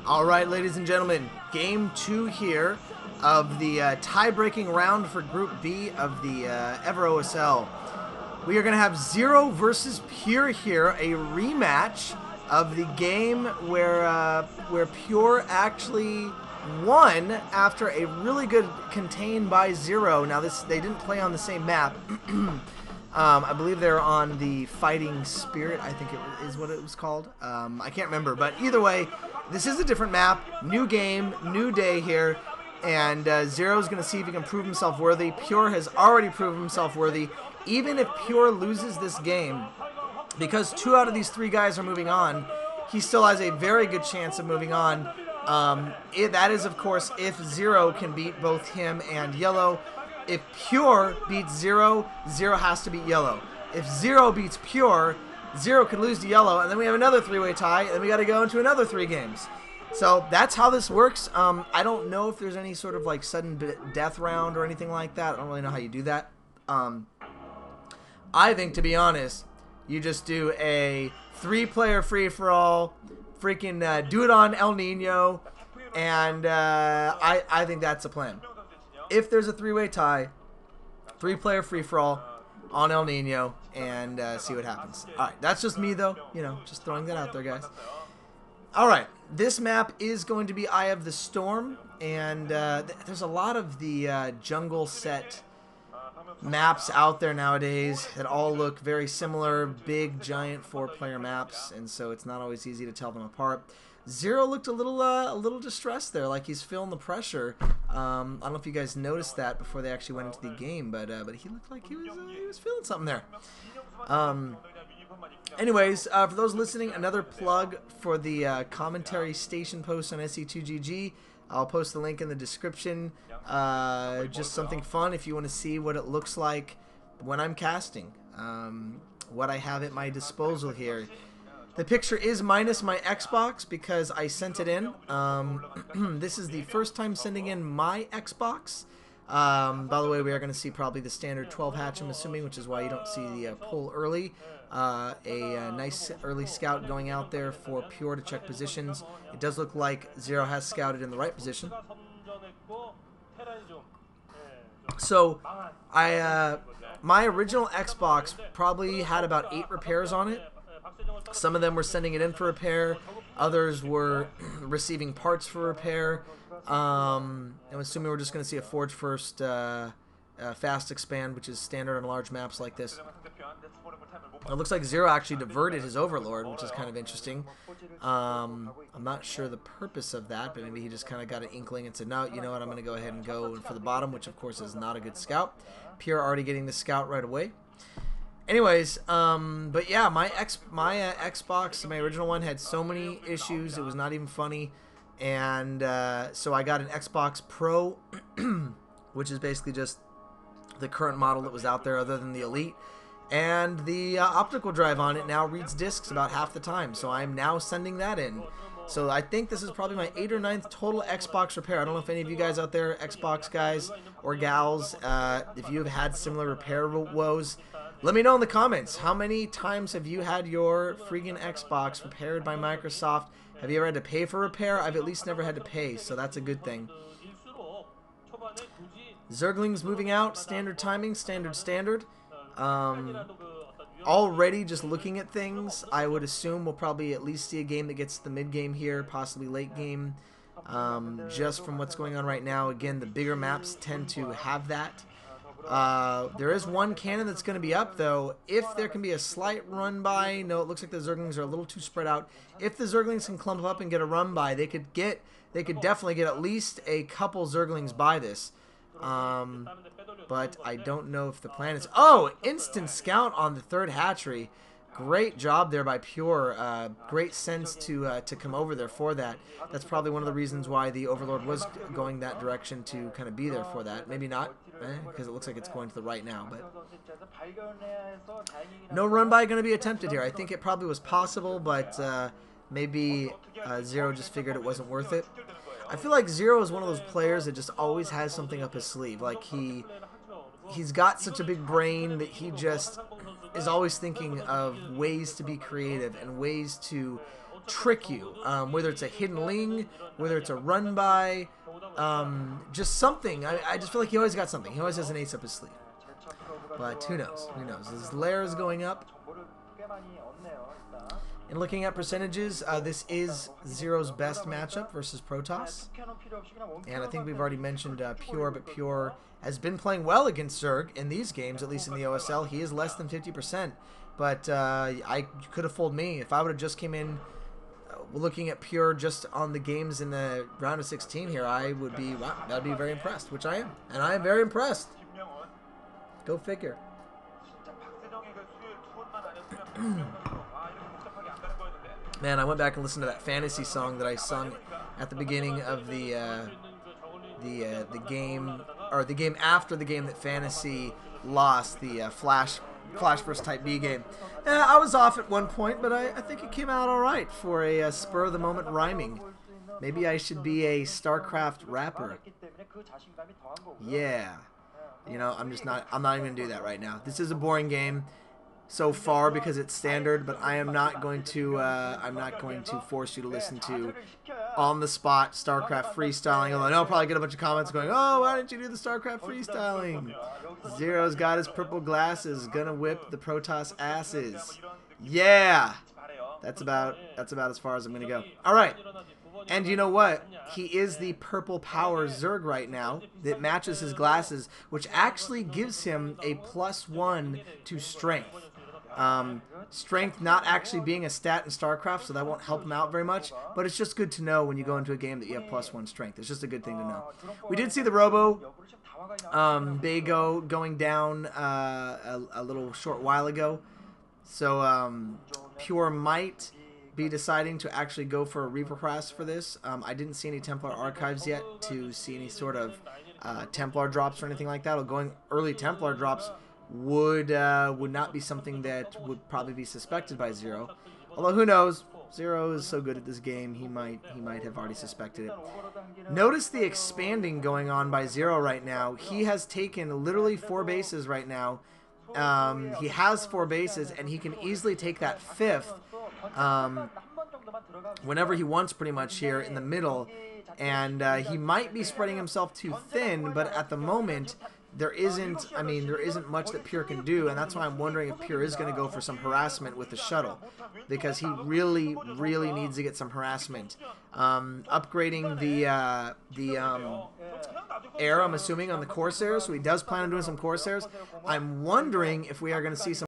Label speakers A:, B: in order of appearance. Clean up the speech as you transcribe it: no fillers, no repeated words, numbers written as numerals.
A: All right, ladies and gentlemen, game 2 here of the tie-breaking round for Group B of the Ever OSL. We are going to have Zero versus Pure here, a rematch of the game where Pure actually won after a really good contain by Zero. Now they didn't play on the same map. I believe they're on the Fighting Spirit, I think it is what it was called. I can't remember, but either way, this is a different map, new game, new day here, and Zero's going to see if he can prove himself worthy. Pure has already proven himself worthy. Even if Pure loses this game, because 2 out of these 3 guys are moving on, he still has a very good chance of moving on. That is, of course, if Zero can beat both him and Yellow. If Pure beats Zero, Zero has to beat Yellow. If Zero beats Pure, Zero could lose to Yellow, and then we have another 3-way tie, and then we got to go into another 3 games. So that's how this works. I don't know if there's any sort of like sudden death round or anything like that. I don't really know how you do that. I think, to be honest, you just do a 3-player free-for-all, freaking do it on El Nino, and I think that's a plan. If there's a 3-way tie, 3-player free-for-all on El Nino, and see what happens. All right, that's just me, though. You know, just throwing that out there, guys. All right, this map is going to be Eye of the Storm, and there's a lot of the jungle set maps out there nowadays that all look very similar, big, giant 4-player maps, and so it's not always easy to tell them apart. Zero looked a little distressed there, like he's feeling the pressure. I don't know if you guys noticed that before they actually went into the game, but he looked like he was feeling something there. Anyways, for those listening, another plug for the commentary station post on SC2GG. I'll post the link in the description. Just something fun if you want to see what it looks like when I'm casting. What I have at my disposal here. The picture is minus my Xbox because I sent it in. This is the first time sending in my Xbox. By the way, we are going to see probably the standard 12 hatch, I'm assuming, which is why you don't see the pull early. A nice early scout going out there for Pure to check positions. It does look like Zero has scouted in the right position. So, my original Xbox probably had about 8 repairs on it. Some of them were sending it in for repair. Others were receiving parts for repair. I'm assuming we're just going to see a Forge First fast expand, which is standard on large maps like this. It looks like Zero actually diverted his Overlord, which is kind of interesting. I'm not sure the purpose of that, but maybe he just kind of got an inkling and said, no, you know what, I'm going to go ahead and go for the bottom, which of course is not a good scout. Pure already getting the scout right away. Anyways, but yeah, my Xbox, my original one, had so many issues, it was not even funny. And so I got an Xbox Pro, which is basically just the current model that was out there other than the Elite. And the optical drive on it now reads discs about half the time, so I'm now sending that in. So I think this is probably my 8th or 9th total Xbox repair. I don't know if any of you guys out there, Xbox guys or gals, if you have had similar repair woes, let me know in the comments. How many times have you had your freaking Xbox repaired by Microsoft? Have you ever had to pay for repair? I've at least never had to pay, so that's a good thing. Zerglings moving out, standard timing, standard. Already just looking at things, I would assume we'll probably at least see a game that gets the mid-game here, possibly late game. Just from what's going on right now, again, the bigger maps tend to have that. There is one cannon that's going to be up, though. If there can be a slight run by, no, it looks like the Zerglings are a little too spread out. If the Zerglings can clump up and get a run by, they could definitely get at least a couple Zerglings by this. But I don't know if the plan is... Oh, instant scout on the 3rd hatchery. Great job there by Pure. Great sense to come over there for that. That's probably one of the reasons why the Overlord was going that direction, to kind of be there for that. Maybe not, because it looks like it's going to the right now. But no run by going to be attempted here. I think it probably was possible, but maybe Zero just figured it wasn't worth it. I feel like Zero is one of those players that just always has something up his sleeve. Like he's got such a big brain that he just is always thinking of ways to be creative and ways to trick you, whether it's a hidden ling, whether it's a run by, just something. I just feel like he always got something. He always has an ace up his sleeve. But who knows? Who knows? His lair is going up. And looking at percentages, this is Zero's best matchup versus Protoss. And I think we've already mentioned Pure, but Pure has been playing well against Zerg in these games, at least in the OSL. He is less than 50%. But I could have fooled me. If I would have just came in looking at Pure just on the games in the round of 16 here, I would be, wow, that would be very impressed, which I am. And I am very impressed. Go figure. Man, I went back and listened to that fantasy song that I sung at the beginning of the game, or the game after the game that Fantasy lost, the Flash vs. Type B game. I was off at one point, but I think it came out all right for a spur of the moment rhyming. Maybe I should be a StarCraft rapper. Yeah. You know, I'm not even gonna do that right now. This is a boring game so far because it's standard, but I'm not going to force you to listen to on the spot StarCraft freestyling. Although I know I'll probably get a bunch of comments going, "Oh, why didn't you do the StarCraft freestyling? Zero's got his purple glasses, gonna whip the Protoss asses." Yeah, that's about as far as I'm gonna go. All right. And you know what? He is the purple power Zerg right now that matches his glasses, which actually gives him a +1 to strength. Strength not actually being a stat in StarCraft, so that won't help him out very much, but it's just good to know when you go into a game that you have +1 strength. It's just a good thing to know. We did see the Robo Bago going down a little short while ago, so Pure might be deciding to actually go for a Reaper Press for this. I didn't see any Templar archives yet to see any sort of Templar drops or anything like that. Or going early Templar drops would not be something that would probably be suspected by Zero. Although who knows? Zero is so good at this game, he might have already suspected it. Notice the expanding going on by Zero right now. He has taken literally 4 bases right now. He has 4 bases, and he can easily take that 5th whenever he wants, pretty much here in the middle. And he might be spreading himself too thin, but at the moment there isn't much that Pure can do, and that's why I'm wondering if Pure is going to go for some harassment with the shuttle, because he really needs to get some harassment. Upgrading the air, I'm assuming, on the Corsairs, so he does plan on doing some Corsairs. I'm wondering if we are going to see some